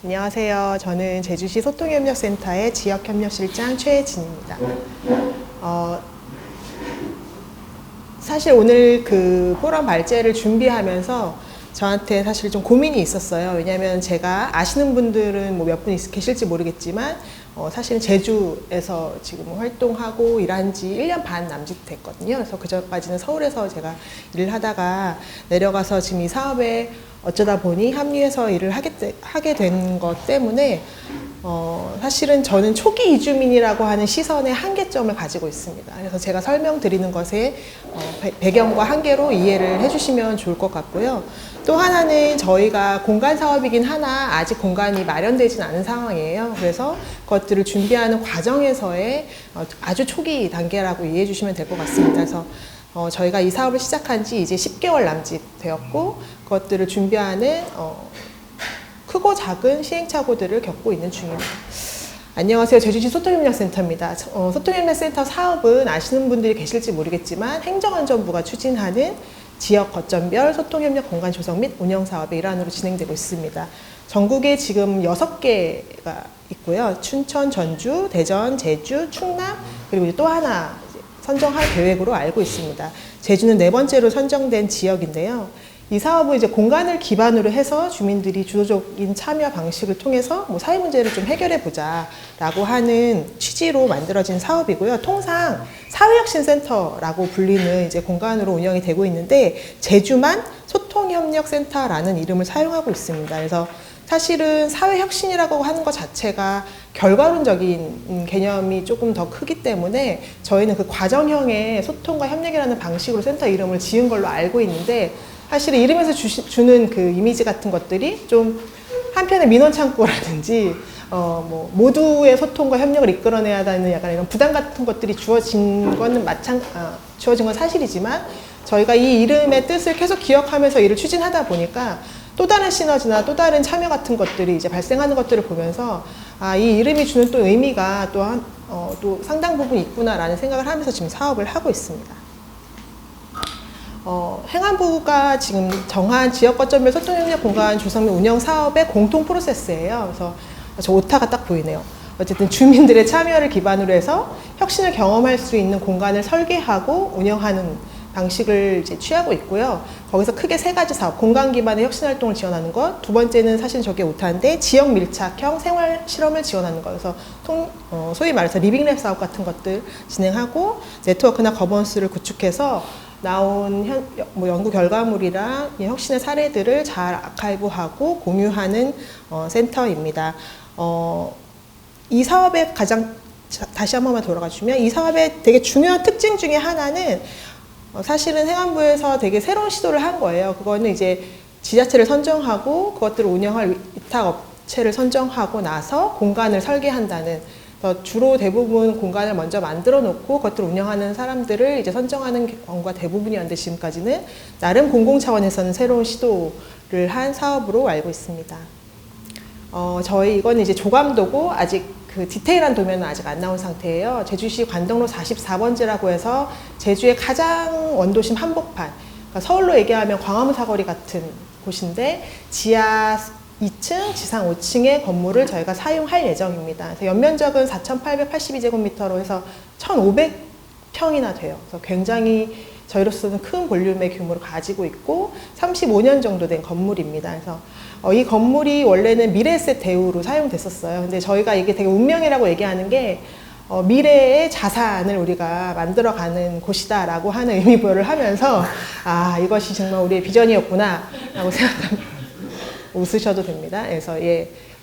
안녕하세요. 저는 제주시 소통협력센터의 지역협력실장 최진입니다. 사실 오늘 그 포럼 발제를 준비하면서 저한테 사실 좀 고민이 있었어요. 왜냐하면 제가 아시는 분들은 뭐 몇 분 계실지 모르겠지만 사실은 제주에서 지금 활동하고 일한 지 1년 반 남짓 됐거든요. 그래서 그 전까지는 서울에서 제가 일을 하다가 내려가서 지금 이 사업에 어쩌다 보니 합류해서 일을 하게 된 것 때문에 사실은 저는 초기 이주민이라고 하는 시선의 한계점을 가지고 있습니다. 그래서 제가 설명드리는 것에 배경과 한계로 이해를 해주시면 좋을 것 같고요. 또 하나는 저희가 공간 사업이긴 하나 아직 공간이 마련되진 않은 상황이에요. 그래서 그것들을 준비하는 과정에서의 아주 초기 단계라고 이해해 주시면 될 것 같습니다. 그래서 저희가 이 사업을 시작한 지 이제 10개월 남짓 되었고 그것들을 준비하는 크고 작은 시행착오들을 겪고 있는 중입니다. 안녕하세요. 제주시 소통협력센터입니다. 소통협력센터 사업은 아시는 분들이 계실지 모르겠지만 행정안전부가 추진하는 지역 거점별 소통협력 공간 조성 및 운영 사업의 일환으로 진행되고 있습니다. 전국에 지금 6개가 있고요. 춘천, 전주, 대전, 제주, 충남 그리고 또 하나 선정할 계획으로 알고 있습니다. 제주는 4번째로 선정된 지역인데요. 이 사업은 이제 공간을 기반으로 해서 주민들이 주도적인 참여 방식을 통해서 뭐 사회 문제를 좀 해결해 보자라고 하는 취지로 만들어진 사업이고요. 통상 사회혁신센터라고 불리는 이제 공간으로 운영이 되고 있는데 제주만 소통협력센터라는 이름을 사용하고 있습니다. 그래서 사실은 사회혁신이라고 하는 것 자체가 결과론적인 개념이 조금 더 크기 때문에 저희는 그 과정형의 소통과 협력이라는 방식으로 센터 이름을 지은 걸로 알고 있는데 사실은 이름에서 주는 그 이미지 같은 것들이 좀 한편의 민원창구라든지 뭐 모두의 소통과 협력을 이끌어내야 하는 약간 이런 부담 같은 것들이 주어진 건 주어진 건 사실이지만 저희가 이 이름의 뜻을 계속 기억하면서 일을 추진하다 보니까 또 다른 시너지나 또 다른 참여 같은 것들이 이제 발생하는 것들을 보면서 이 이름이 주는 또 의미가 또 상당 부분 있구나라는 생각을 하면서 지금 사업을 하고 있습니다. 행안부가 지금 정한 지역 거점별 소통협력 공간 조성 및 운영 사업의 공통 프로세스예요. 그래서 저 오타가 딱 보이네요. 어쨌든 주민들의 참여를 기반으로 해서 혁신을 경험할 수 있는 공간을 설계하고 운영하는 방식을 이제 취하고 있고요. 거기서 크게 3가지 사업, 공간 기반의 혁신 활동을 지원하는 것, 두 번째는 사실 저게 오타인데 지역 밀착형 생활 실험을 지원하는 것. 그래서 소위 말해서 리빙랩 사업 같은 것들 진행하고 네트워크나 거버넌스를 구축해서 나온 연구 결과물이랑 혁신의 사례들을 잘 아카이브하고 공유하는 센터입니다. 이 사업의 다시 한 번만 돌아가 주면 이 사업의 되게 중요한 특징 중에 하나는 사실은 행안부에서 되게 새로운 시도를 한 거예요. 그거는 이제 지자체를 선정하고 그것들을 운영할 위탁 업체를 선정하고 나서 공간을 설계한다는 주로 대부분 공간을 먼저 만들어 놓고 그것들을 운영하는 사람들을 이제 선정하는 경우가 대부분이었는데 지금까지는 나름 공공 차원에서는 새로운 시도를 한 사업으로 알고 있습니다. 저희 이거는 이제 조감도고 아직 그 디테일한 도면은 아직 안 나온 상태예요. 제주시 관덕로 44번지라고 해서 제주의 가장 원도심 한복판, 그러니까 서울로 얘기하면 광화문 사거리 같은 곳인데 지하 2층, 지상 5층의 건물을 저희가 사용할 예정입니다. 그래서 연면적은 4,882제곱미터로 해서 1,500평이나 돼요. 그래서 굉장히 저희로서는 큰 볼륨의 규모를 가지고 있고 35년 정도 된 건물입니다. 그래서 이 건물이 원래는 미래에셋 대우로 사용됐었어요. 근데 저희가 이게 되게 운명이라고 얘기하는 게 미래의 자산을 우리가 만들어가는 곳이다라고 하는 의미부여를 하면서 이것이 정말 우리의 비전이었구나 라고 생각합니다. 웃으셔도 됩니다. 그래서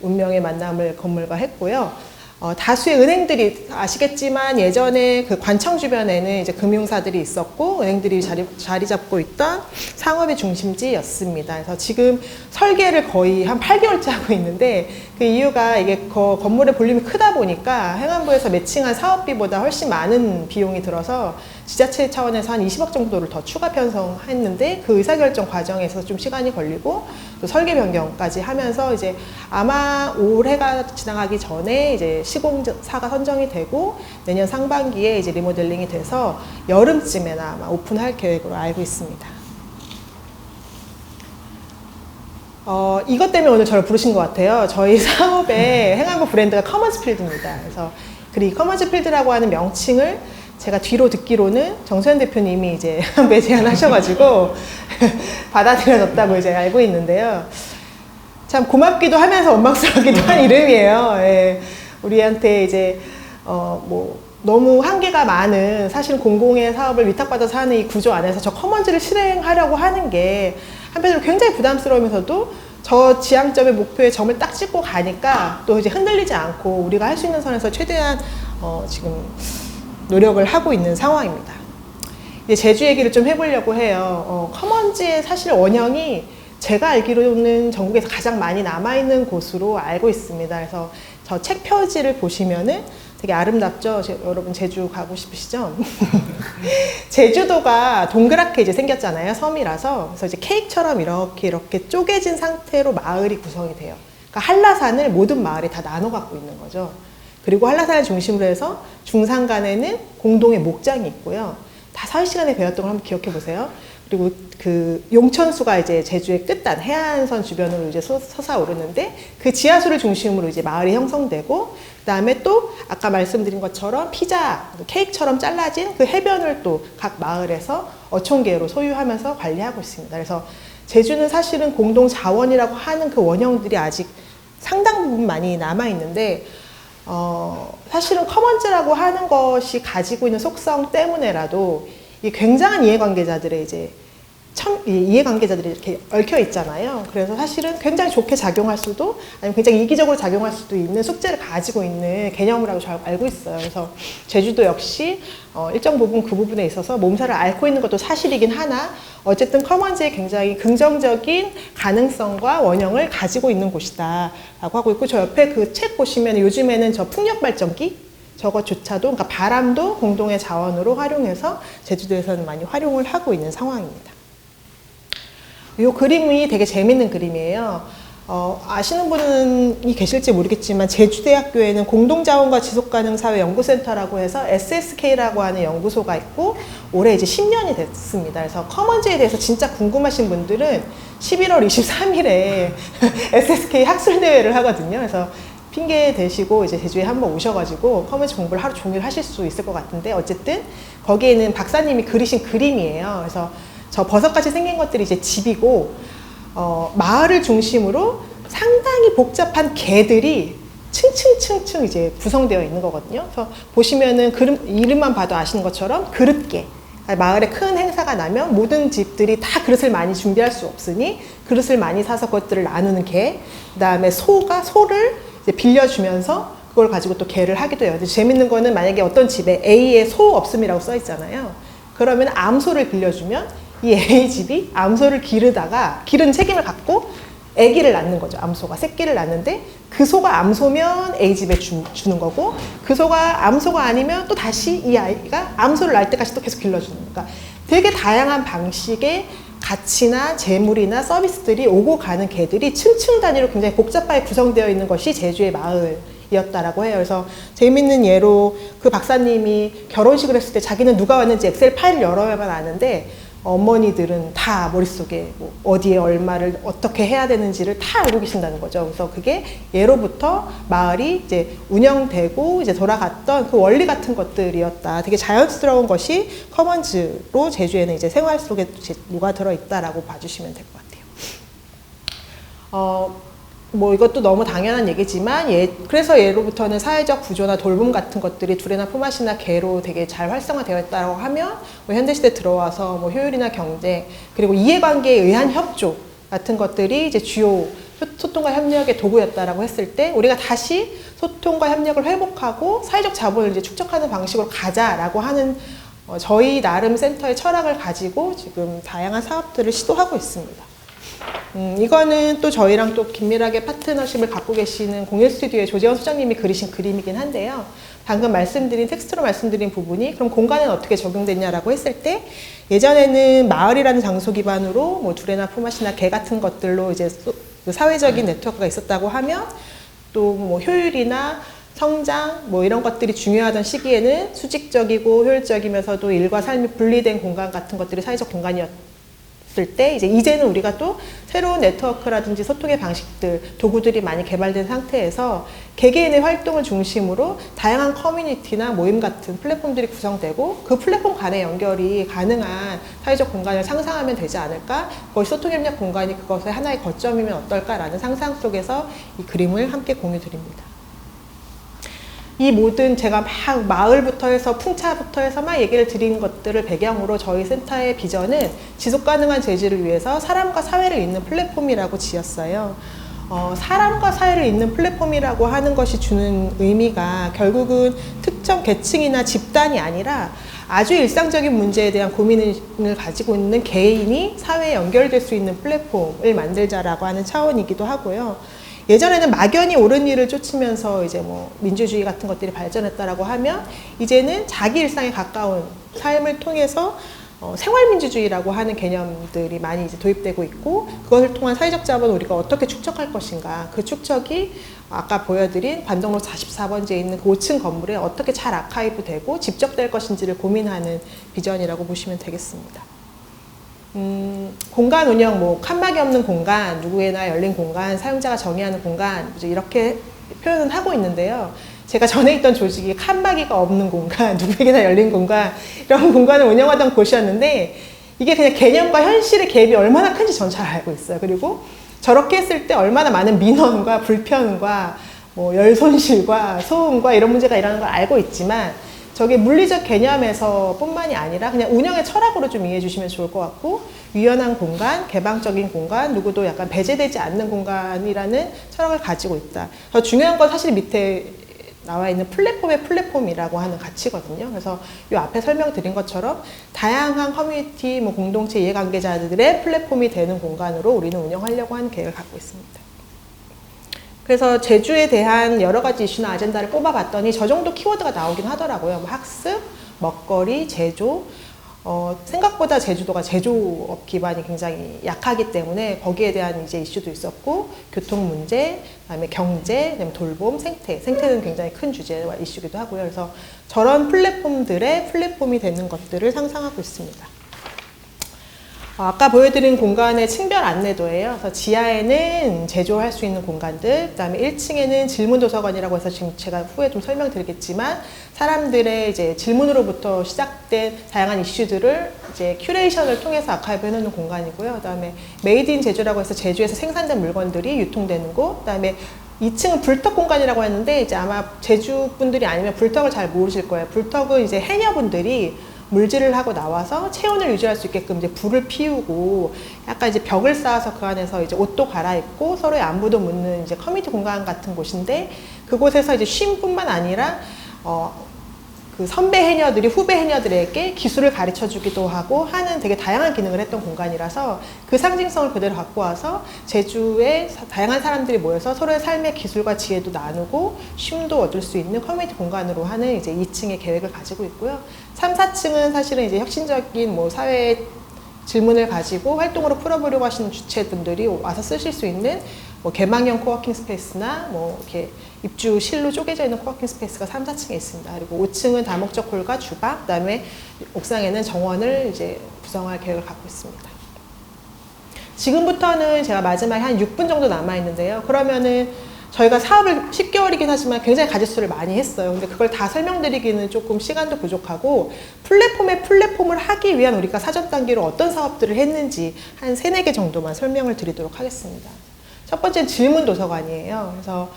운명의 만남을 건물과 했고요. 다수의 은행들이 아시겠지만 예전에 그 관청 주변에는 이제 금융사들이 있었고 은행들이 자리 잡고 있던 상업의 중심지였습니다. 그래서 지금 설계를 거의 한 8개월째 하고 있는데 그 이유가 이게 건물의 볼륨이 크다 보니까 행안부에서 매칭한 사업비보다 훨씬 많은 비용이 들어서 지자체 차원에서 한 20억 정도를 더 추가 편성했는데 그 의사결정 과정에서 좀 시간이 걸리고 또 설계 변경까지 하면서 이제 아마 올해가 지나가기 전에 이제 시공사가 선정이 되고 내년 상반기에 이제 리모델링이 돼서 여름쯤에나 아마 오픈할 계획으로 알고 있습니다. 이것 때문에 오늘 저를 부르신 것 같아요. 저희 사업의 행안부 브랜드가 커먼즈필드입니다. 그래서 이 커먼즈필드라고 하는 명칭을 제가 뒤로 듣기로는 정소연 대표님이 이제 한번 제안하셔가지고 받아들여졌다고 이제 알고 있는데요. 참 고맙기도 하면서 원망스럽기도 한 이름이에요. 예. 우리한테 이제 뭐 너무 한계가 많은 사실 공공의 사업을 위탁받아서 하는 이 구조 안에서 저 커먼즈를 실행하려고 하는 게 한편으로 굉장히 부담스러우면서도 저 지향점의 목표에 점을 딱 찍고 가니까 또 이제 흔들리지 않고 우리가 할 수 있는 선에서 최대한 지금 노력을 하고 있는 상황입니다. 이제 제주 얘기를 좀 해보려고 해요. 커먼즈의 사실 원형이 제가 알기로는 전국에서 가장 많이 남아있는 곳으로 알고 있습니다. 그래서 저 책 표지를 보시면은 되게 아름답죠? 여러분 제주 가고 싶으시죠? 제주도가 동그랗게 이제 생겼잖아요. 섬이라서. 그래서 이제 케이크처럼 이렇게 쪼개진 상태로 마을이 구성이 돼요. 그러니까 한라산을 모든 마을이 다 나눠 갖고 있는 거죠. 그리고 한라산을 중심으로 해서 중산간에는 공동의 목장이 있고요. 다 사회 시간에 배웠던 걸 한번 기억해 보세요. 그리고 그 용천수가 이제 제주의 끝단 해안선 주변으로 이제 솟아오르는데 그 지하수를 중심으로 이제 마을이 형성되고 그 다음에 또 아까 말씀드린 것처럼 피자, 케이크처럼 잘라진 그 해변을 또 각 마을에서 어촌계로 소유하면서 관리하고 있습니다. 그래서 제주는 사실은 공동 자원이라고 하는 그 원형들이 아직 상당 부분 많이 남아 있는데 사실은 커먼즈라고 하는 것이 가지고 있는 속성 때문에라도 이 굉장한 이해관계자들의 이해관계자들이 이렇게 얽혀 있잖아요. 그래서 사실은 굉장히 좋게 작용할 수도 아니면 굉장히 이기적으로 작용할 수도 있는 숙제를 가지고 있는 개념이라고 잘 알고 있어요. 그래서 제주도 역시 일정 부분 그 부분에 있어서 몸살을 앓고 있는 것도 사실이긴 하나 어쨌든 커먼즈의 굉장히 긍정적인 가능성과 원형을 가지고 있는 곳이다 라고 하고 있고 저 옆에 그 책 보시면 요즘에는 저 풍력발전기 저것조차도 그러니까 바람도 공동의 자원으로 활용해서 제주도에서는 많이 활용을 하고 있는 상황입니다. 이 그림이 되게 재밌는 그림이에요. 아시는 분이 계실지 모르겠지만 제주대학교에는 공동자원과 지속가능사회연구센터라고 해서 SSK라고 하는 연구소가 있고 올해 이제 10년이 됐습니다. 그래서 커먼즈에 대해서 진짜 궁금하신 분들은 11월 23일에 SSK 학술대회를 하거든요. 그래서 핑계 대시고 이제 제주에 한번 오셔가지고 커먼즈 공부를 하루 종일 하실 수 있을 것 같은데 어쨌든 거기에는 박사님이 그리신 그림이에요. 그래서 저 버섯같이 생긴 것들이 이제 집이고 마을을 중심으로 상당히 복잡한 개들이 층층층층 이제 구성되어 있는 거거든요. 그래서 보시면은 이름만 봐도 아시는 것처럼 그릇개. 마을에 큰 행사가 나면 모든 집들이 다 그릇을 많이 준비할 수 없으니 그릇을 많이 사서 그것들을 나누는 개. 그 다음에 소를 이제 빌려주면서 그걸 가지고 또 개를 하기도 해요. 근데 재밌는 거는 만약에 어떤 집에 A에 소 없음이라고 써 있잖아요. 그러면 암소를 빌려주면 이 A집이 암소를 기른 책임을 갖고 아기를 낳는 거죠. 암소가 새끼를 낳는데 그 소가 암소면 A집에 주는 거고 그 소가 암소가 아니면 또 다시 이 아이가 암소를 낳을 때까지 또 계속 길러주는 거니까 되게 다양한 방식의 가치나 재물이나 서비스들이 오고 가는 개들이 층층 단위로 굉장히 복잡하게 구성되어 있는 것이 제주의 마을이었다라고 해요. 그래서 재밌는 예로 그 박사님이 결혼식을 했을 때 자기는 누가 왔는지 엑셀 파일을 열어야만 아는데 어머니들은 다 머릿속에 뭐 어디에 얼마를 어떻게 해야 되는지를 다 알고 계신다는 거죠. 그래서 그게 예로부터 마을이 이제 운영되고 이제 돌아갔던 그 원리 같은 것들이었다. 되게 자연스러운 것이 커먼즈로 제주에는 이제 생활 속에 녹아 들어 있다라고 봐주시면 될 것 같아요. 뭐 이것도 너무 당연한 얘기지만 그래서 예로부터는 사회적 구조나 돌봄 같은 것들이 두레나 품앗이나 개로 되게 잘 활성화되어 있다고 하면 뭐 현대시대 들어와서 뭐 효율이나 경쟁 그리고 이해관계에 의한 협조 같은 것들이 이제 주요 소통과 협력의 도구였다라고 했을 때 우리가 다시 소통과 협력을 회복하고 사회적 자본을 이제 축적하는 방식으로 가자라고 하는 저희 나름 센터의 철학을 가지고 지금 다양한 사업들을 시도하고 있습니다. 이거는 또 저희랑 또 긴밀하게 파트너십을 갖고 계시는 공일 스튜디오의 조재원 소장님이 그리신 그림이긴 한데요. 방금 텍스트로 말씀드린 부분이 그럼 공간은 어떻게 적용됐냐라고 했을 때 예전에는 마을이라는 장소 기반으로 뭐 두레나 품앗이나 개 같은 것들로 이제 사회적인 네트워크가 있었다고 하면 또 뭐 효율이나 성장 뭐 이런 것들이 중요하던 시기에는 수직적이고 효율적이면서도 일과 삶이 분리된 공간 같은 것들이 사회적 공간이었을 때 이제는 우리가 또 새로운 네트워크라든지 소통의 방식들, 도구들이 많이 개발된 상태에서 개개인의 활동을 중심으로 다양한 커뮤니티나 모임 같은 플랫폼들이 구성되고 그 플랫폼 간의 연결이 가능한 사회적 공간을 상상하면 되지 않을까? 그것이 소통협력 공간이 그것의 하나의 거점이면 어떨까라는 상상 속에서 이 그림을 함께 공유 드립니다. 이 모든 제가 막 마을부터 해서 풍차부터 해서 막 얘기를 드린 것들을 배경으로 저희 센터의 비전은 지속가능한 재지를 위해서 사람과 사회를 잇는 플랫폼이라고 지었어요. 사람과 사회를 잇는 플랫폼이라고 하는 것이 주는 의미가 결국은 특정 계층이나 집단이 아니라 아주 일상적인 문제에 대한 고민을 가지고 있는 개인이 사회에 연결될 수 있는 플랫폼을 만들자라고 하는 차원이기도 하고요. 예전에는 막연히 옳은 일을 쫓으면서 이제 뭐 민주주의 같은 것들이 발전했다라고 하면 이제는 자기 일상에 가까운 삶을 통해서 생활민주주의라고 하는 개념들이 많이 이제 도입되고 있고 그것을 통한 사회적 자본을 우리가 어떻게 축적할 것인가 그 축적이 아까 보여드린 반동로 44번지에 있는 그 5층 건물에 어떻게 잘 아카이브 되고 집적될 것인지를 고민하는 비전이라고 보시면 되겠습니다. 공간 운영, 뭐 칸막이 없는 공간, 누구에나 열린 공간, 사용자가 정의하는 공간 이렇게 표현은 하고 있는데요. 제가 전에 있던 조직이 칸막이가 없는 공간, 누구에게나 열린 공간 이런 공간을 운영하던 곳이었는데 이게 그냥 개념과 현실의 갭이 얼마나 큰지 전 잘 알고 있어요. 그리고 저렇게 했을 때 얼마나 많은 민원과 불편과 뭐 열 손실과 소음과 이런 문제가 일어나는 걸 알고 있지만 저게 물리적 개념에서 뿐만이 아니라 그냥 운영의 철학으로 좀 이해해 주시면 좋을 것 같고 유연한 공간, 개방적인 공간, 누구도 약간 배제되지 않는 공간이라는 철학을 가지고 있다. 더 중요한 건 사실 밑에 나와 있는 플랫폼의 플랫폼이라고 하는 가치거든요. 그래서 이 앞에 설명드린 것처럼 다양한 커뮤니티, 뭐 공동체 이해관계자들의 플랫폼이 되는 공간으로 우리는 운영하려고 하는 계획을 갖고 있습니다. 그래서 제주에 대한 여러 가지 이슈나 아젠다를 뽑아봤더니 저 정도 키워드가 나오긴 하더라고요. 뭐 학습, 먹거리, 제조. 생각보다 제주도가 제조업 기반이 굉장히 약하기 때문에 거기에 대한 이제 이슈도 있었고 교통 문제, 그다음에 경제, 그다음에 돌봄, 생태는 굉장히 큰 주제와 이슈기도 하고요. 그래서 저런 플랫폼들의 플랫폼이 되는 것들을 상상하고 있습니다. 아까 보여드린 공간의 층별 안내도예요. 그래서 지하에는 제조할 수 있는 공간들, 그다음에 1층에는 질문 도서관이라고 해서 지금 제가 후에 좀 설명드리겠지만 사람들의 이제 질문으로부터 시작된 다양한 이슈들을 이제 큐레이션을 통해서 아카이브 해놓는 공간이고요. 그다음에 메이드 인 제주라고 해서 제주에서 생산된 물건들이 유통되는 곳, 그다음에 2층은 불턱 공간이라고 했는데 이제 아마 제주 분들이 아니면 불턱을 잘 모르실 거예요. 불턱은 이제 해녀분들이 물질을 하고 나와서 체온을 유지할 수 있게끔 이제 불을 피우고 약간 이제 벽을 쌓아서 그 안에서 이제 옷도 갈아입고 서로의 안부도 묻는 이제 커뮤니티 공간 같은 곳인데 그곳에서 이제 쉼뿐만 아니라 그 선배 해녀들이 후배 해녀들에게 기술을 가르쳐 주기도 하고 하는 되게 다양한 기능을 했던 공간이라서 그 상징성을 그대로 갖고 와서 제주에 다양한 사람들이 모여서 서로의 삶의 기술과 지혜도 나누고 쉼도 얻을 수 있는 커뮤니티 공간으로 하는 이제 2층의 계획을 가지고 있고요. 3, 4층은 사실은 이제 혁신적인 뭐 사회 질문을 가지고 활동으로 풀어보려고 하시는 주체분들이 와서 쓰실 수 있는 뭐 개방형 코워킹 스페이스나 뭐 이렇게 입주실로 쪼개져 있는 코워킹 스페이스가 3, 4층에 있습니다. 그리고 5층은 다목적 홀과 주방, 그다음에 옥상에는 정원을 이제 구성할 계획을 갖고 있습니다. 지금부터는 제가 마지막에 한 6분 정도 남아 있는데요. 그러면은 저희가 사업을 10개월이긴 하지만 굉장히 가짓수를 많이 했어요. 근데 그걸 다 설명드리기는 조금 시간도 부족하고 플랫폼을 하기 위한 우리가 사전 단계로 어떤 사업들을 했는지 한 3, 4개 정도만 설명을 드리도록 하겠습니다. 첫 번째는 질문 도서관이에요. 그래서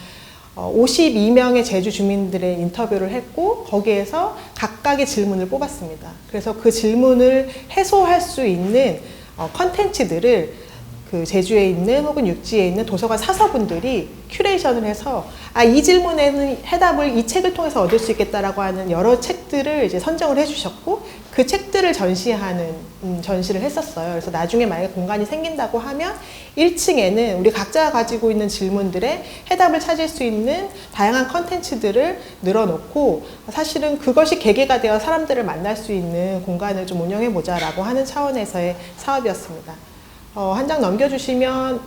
52명의 제주 주민들의 인터뷰를 했고 거기에서 각각의 질문을 뽑았습니다. 그래서 그 질문을 해소할 수 있는 컨텐츠들을 그 제주에 있는 혹은 육지에 있는 도서관 사서분들이 큐레이션을 해서 이 질문에는 해답을 이 책을 통해서 얻을 수 있겠다라고 하는 여러 책들을 이제 선정을 해주셨고 그 책들을 전시하는 전시를 했었어요. 그래서 나중에 만약에 공간이 생긴다고 하면 1층에는 우리 각자가 가지고 있는 질문들의 해답을 찾을 수 있는 다양한 컨텐츠들을 늘어놓고 사실은 그것이 계기가 되어 사람들을 만날 수 있는 공간을 좀 운영해보자라고 하는 차원에서의 사업이었습니다. 한 장 넘겨주시면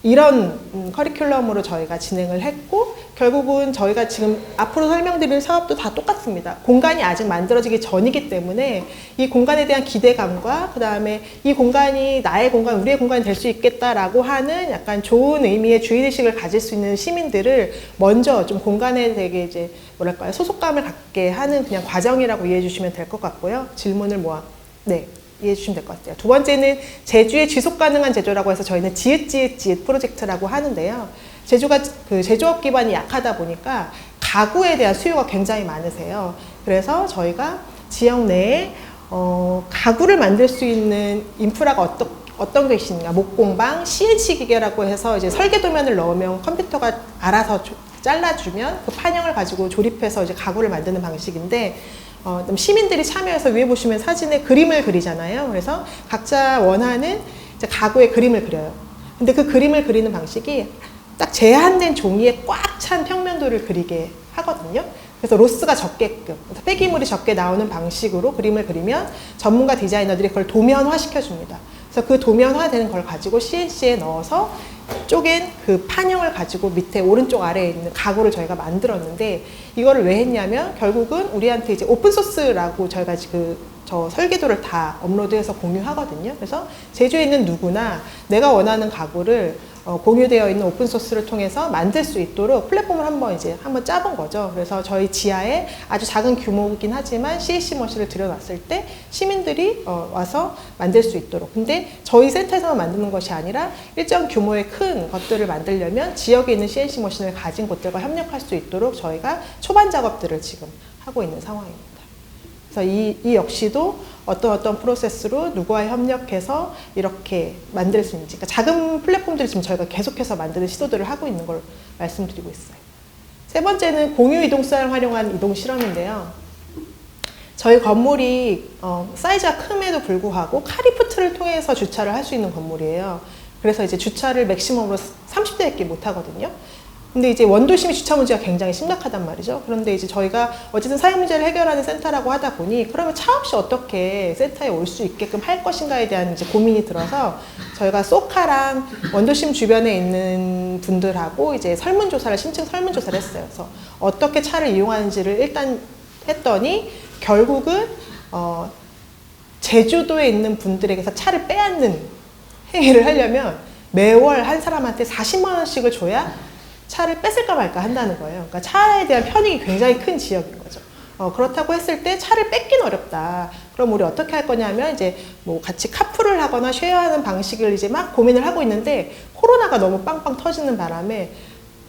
이런 커리큘럼으로 저희가 진행을 했고, 결국은 저희가 지금 앞으로 설명드릴 사업도 다 똑같습니다. 공간이 아직 만들어지기 전이기 때문에 이 공간에 대한 기대감과 그 다음에 이 공간이 나의 공간, 우리의 공간이 될 수 있겠다라고 하는 약간 좋은 의미의 주인의식을 가질 수 있는 시민들을 먼저 좀 공간에 되게 이제 뭐랄까요, 소속감을 갖게 하는 그냥 과정이라고 이해해 주시면 될 것 같고요. 질문을 네, 이해해 주시면 될 것 같아요. 두 번째는 제주의 지속 가능한 제조라고 해서 저희는 지읒 프로젝트라고 하는데요. 제주가 그 제조업 기반이 약하다 보니까 가구에 대한 수요가 굉장히 많으세요. 그래서 저희가 지역 내에 가구를 만들 수 있는 인프라가 어떤 게 있는가, 목공방, CNC 기계라고 해서 이제 설계 도면을 넣으면 컴퓨터가 알아서 잘라주면 그 판형을 가지고 조립해서 이제 가구를 만드는 방식인데, 시민들이 참여해서 위에 보시면 사진에 그림을 그리잖아요. 그래서 각자 원하는 이제 가구의 그림을 그려요. 근데 그 그림을 그리는 방식이 딱 제한된 종이에 꽉 찬 평면도를 그리게 하거든요. 그래서 로스가 적게끔, 폐기물이 적게 나오는 방식으로 그림을 그리면 전문가 디자이너들이 그걸 도면화 시켜줍니다. 그래서 그 도면화되는 걸 가지고 CNC에 넣어서 쪼갠 그 판형을 가지고 밑에 오른쪽 아래에 있는 가구를 저희가 만들었는데, 이거를 왜 했냐면 결국은 우리한테 이제 오픈소스라고 저희가 저 설계도를 다 업로드해서 공유하거든요. 그래서 제주에 있는 누구나 내가 원하는 가구를 공유되어 있는 오픈소스를 통해서 만들 수 있도록 플랫폼을 한번 짜본 거죠. 그래서 저희 지하에 아주 작은 규모이긴 하지만 CNC 머신을 들여놨을 때 시민들이 와서 만들 수 있도록. 근데 저희 센터에서만 만드는 것이 아니라 일정 규모의 큰 것들을 만들려면 지역에 있는 CNC 머신을 가진 곳들과 협력할 수 있도록 저희가 초반 작업들을 지금 하고 있는 상황입니다. 그래서 이 역시도 어떤 프로세스로 누구와 협력해서 이렇게 만들 수 있는지, 그러니까 작은 플랫폼들이 지금 저희가 계속해서 만드는 시도들을 하고 있는 걸 말씀드리고 있어요. 세 번째는 공유 이동수단을 활용한 이동 실험인데요. 저희 건물이 사이즈가 큼에도 불구하고 카리프트를 통해서 주차를 할 수 있는 건물이에요. 그래서 이제 주차를 맥시멈으로 30대밖에 못 하거든요. 근데 이제 원도심이 주차 문제가 굉장히 심각하단 말이죠. 그런데 이제 저희가 어쨌든 사회 문제를 해결하는 센터라고 하다 보니 그러면 차 없이 어떻게 센터에 올 수 있게끔 할 것인가에 대한 이제 고민이 들어서 저희가 소카랑 원도심 주변에 있는 분들하고 이제 심층 설문조사를 했어요. 그래서 어떻게 차를 이용하는지를 일단 했더니 결국은 제주도에 있는 분들에게서 차를 빼앗는 행위를 하려면 매월 한 사람한테 40만 원씩을 줘야 차를 뺏을까 말까 한다는 거예요. 그러니까 차에 대한 편익이 굉장히 큰 지역인 거죠. 그렇다고 했을 때 차를 뺏긴 어렵다. 그럼 우리 어떻게 할 거냐면 이제 뭐 같이 카풀을 하거나 쉐어하는 방식을 이제 막 고민을 하고 있는데, 코로나가 너무 빵빵 터지는 바람에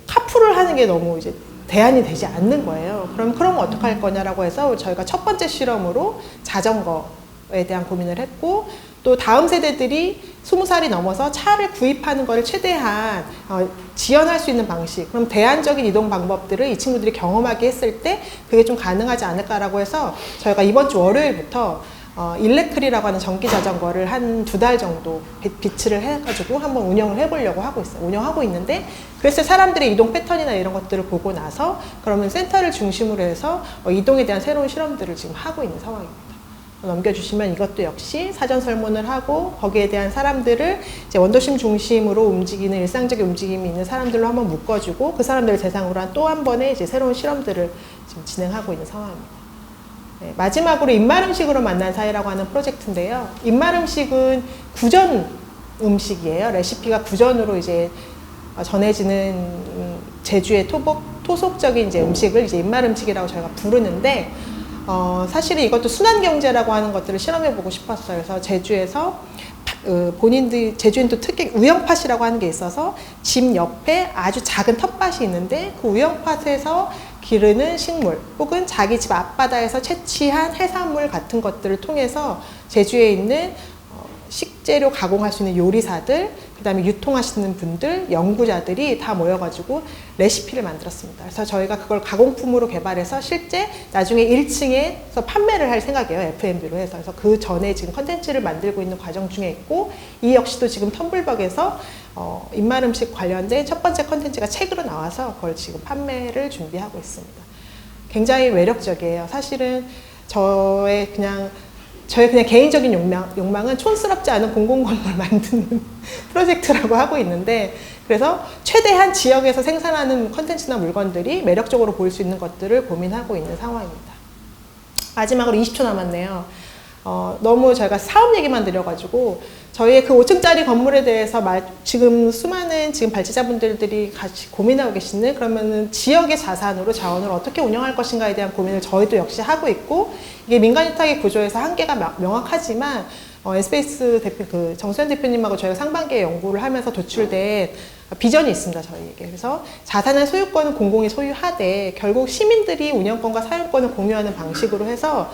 카풀을 하는 게 너무 이제 대안이 되지 않는 거예요. 그럼 어떻게 할 거냐라고 해서 저희가 첫 번째 실험으로 자전거에 대한 고민을 했고, 또 다음 세대들이 20살이 넘어서 차를 구입하는 것을 최대한 지연할 수 있는 방식, 그럼 대안적인 이동 방법들을 이 친구들이 경험하게 했을 때 그게 좀 가능하지 않을까라고 해서 저희가 이번 주 월요일부터 일렉크리라고 하는 전기 자전거를 한 2달 정도 비치를 해가지고 한번 운영을 해보려고 하고 있어요. 운영하고 있는데, 그래서 사람들의 이동 패턴이나 이런 것들을 보고 나서 그러면 센터를 중심으로 해서 이동에 대한 새로운 실험들을 지금 하고 있는 상황입니다. 넘겨주시면 이것도 역시 사전 설문을 하고 거기에 대한 사람들을 이제 원도심 중심으로 움직이는 일상적인 움직임이 있는 사람들로 한번 묶어주고 그 사람들을 대상으로 한 또 한 번의 이제 새로운 실험들을 지금 진행하고 있는 상황입니다. 네, 마지막으로 입맛음식으로 만난 사회라고 하는 프로젝트인데요. 입맛음식은 구전 음식이에요. 레시피가 구전으로 이제 전해지는 제주의 토속적인 이제 음식을 이제 입맛음식이라고 저희가 부르는데, 사실은 이것도 순환경제라고 하는 것들을 실험해보고 싶었어요. 그래서 제주에서 제주인도 특히 우영팥이라고 하는 게 있어서 집 옆에 아주 작은 텃밭이 있는데 그 우영팥에서 기르는 식물 혹은 자기 집 앞바다에서 채취한 해산물 같은 것들을 통해서 제주에 있는 식재료 가공할 수 있는 요리사들, 그 다음에 유통하시는 분들, 연구자들이 다 모여가지고 레시피를 만들었습니다. 그래서 저희가 그걸 가공품으로 개발해서 실제 나중에 1층에서 판매를 할 생각이에요. F&B로 해서. 그래서 그 전에 지금 컨텐츠를 만들고 있는 과정 중에 있고, 이 역시도 지금 텀블벅에서 입맛음식 관련된 첫 번째 컨텐츠가 책으로 나와서 그걸 지금 판매를 준비하고 있습니다. 굉장히 매력적이에요. 사실은 저의 그냥 저의 그냥 개인적인 욕망은 촌스럽지 않은 공공건물 만드는 프로젝트라고 하고 있는데, 그래서 최대한 지역에서 생산하는 컨텐츠나 물건들이 매력적으로 보일 수 있는 것들을 고민하고 있는 상황입니다. 마지막으로 20초 남았네요. 너무 저희가 사업 얘기만 드려가지고 저희의 그 5층짜리 건물에 대해서 지금 수많은 지금 발제자분들이 같이 고민하고 계시는, 그러면은 지역의 자산으로 자원을 어떻게 운영할 것인가에 대한 고민을 저희도 역시 하고 있고, 이게 민간위탁의 구조에서 한계가 명확하지만 에스페이스 대표, 정수현 대표님하고 저희가 상반기에 연구를 하면서 도출된 비전이 있습니다, 저희에게. 그래서 자산의 소유권은 공공이 소유하되 결국 시민들이 운영권과 사용권을 공유하는 방식으로 해서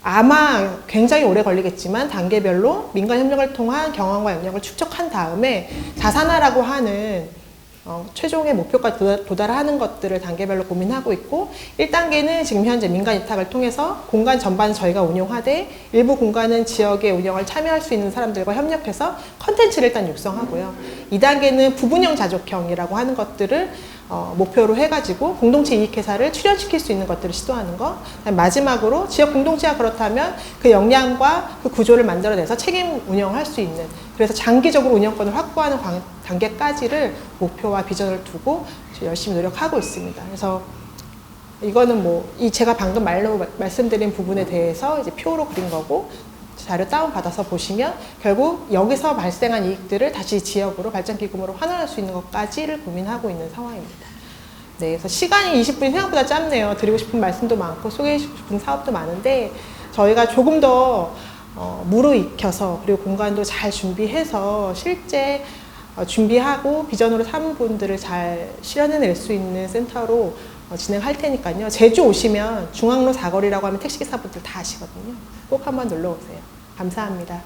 아마 굉장히 오래 걸리겠지만 단계별로 민간 협력을 통한 경험과 역량을 축적한 다음에 자산화라고 하는 최종의 목표까지 도달하는 것들을 단계별로 고민하고 있고, 1단계는 지금 현재 민간 위탁을 통해서 공간 전반 저희가 운용하되 일부 공간은 지역의 운영을 참여할 수 있는 사람들과 협력해서 컨텐츠를 일단 육성하고요. 2단계는 부분형 자족형이라고 하는 것들을 목표로 해가지고 공동체 이익회사를 출연시킬 수 있는 것들을 시도하는 것. 마지막으로 지역 공동체가 그렇다면 그 역량과 그 구조를 만들어내서 책임 운영할 수 있는, 그래서 장기적으로 운영권을 확보하는 단계까지를 목표와 비전을 두고 열심히 노력하고 있습니다. 그래서 이거는 제가 방금 말씀드린 부분에 대해서 이제 표로 그린 거고, 자료 다운받아서 보시면 결국 여기서 발생한 이익들을 다시 지역으로 발전기금으로 환원할 수 있는 것까지를 고민하고 있는 상황입니다. 네, 그래서 시간이 20분이 생각보다 짧네요. 드리고 싶은 말씀도 많고 소개해주고 싶은 사업도 많은데, 저희가 조금 더 무르익혀서 그리고 공간도 잘 준비해서 실제 준비하고 비전으로 삼은 분들을 잘 실현해낼 수 있는 센터로 진행할 테니까요. 제주 오시면 중앙로 사거리라고 하면 택시기사분들 다 아시거든요. 꼭 한번 놀러 오세요. 감사합니다.